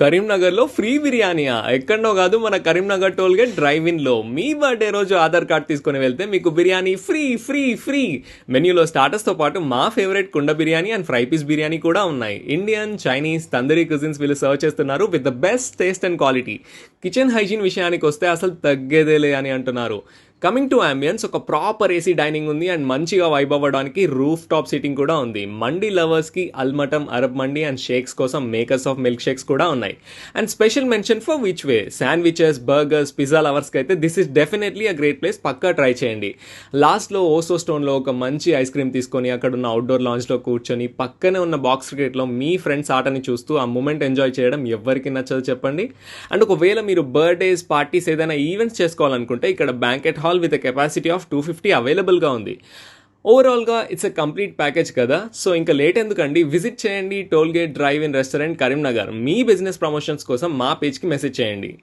కరీంనగర్లో ఫ్రీ బిర్యానీయా? ఎక్కడనో కాదు, మన కరీంనగర్ టోల్గేట్ డ్రైవ్ ఇన్లో. మీ బర్త్డే రోజు ఆధార్ కార్డ్ తీసుకుని వెళ్తే మీకు బిర్యానీ ఫ్రీ ఫ్రీ ఫ్రీ. మెన్యూలో స్టార్టర్స్తో పాటు మా ఫేవరెట్ కుండ biryani and fry piece biryani కూడా ఉన్నాయి. ఇండియన్, చైనీస్, తందూరీ కుజిన్స్ వీళ్ళు సర్వ్ చేస్తున్నారు with the best taste and quality. Kitchen hygiene విషయానికి వస్తే అసలు తగ్గేదేలే అని అంటున్నారు. కమింగ్ టు అంబియన్స్, ఒక ప్రాపర్ ఏసీ డైనింగ్ ఉంది అండ్ మంచిగా వైబ్ అవ్వడానికి రూఫ్ టాప్ సీటింగ్ కూడా ఉంది. మండీ లవర్స్కి అల్మటం, అరబ్ మండీ అండ్ షేక్స్ కోసం మేకర్స్ ఆఫ్ మిల్క్ షేక్స్ కూడా ఉన్నాయి. And special mention for which way sandwiches, burgers, pizza లవర్స్కి అయితే this is definitely a great place, పక్కా ట్రై చేయండి. లాస్ట్లో ఓసో స్టోన్లో ఒక మంచి ఐస్ క్రీమ్ తీసుకొని అక్కడ ఉన్న అవుట్డోర్ లాంజ్లో కూర్చొని పక్కనే ఉన్న బాక్స్ క్రికెట్లో మీ ఫ్రెండ్స్ ఆటని చూస్తూ ఆ మూమెంట్ ఎంజాయ్ చేయడం ఎవరికి నచ్చదు చెప్పండి. అండ్ ఒకవేళ మీరు బర్త్డేస్, పార్టీస్ ఏదైనా ఈవెంట్స్ చేసుకోవాలనుకుంటే ఇక్కడ banquet hall with capacity of 250 అవైలబుల్గా ఉంది. ఓవరాల్గా ఇట్స్ ఎ కంప్లీట్ ప్యాకేజ్ కదా. సో ఇంకా లేట్ ఎందుకండి, విజిట్ చేయండి Tollgate Drive In restaurant Karimnagar. మీ బిజినెస్ ప్రమోషన్స్ కోసం మా పేజ్కి మెసేజ్ చేయండి.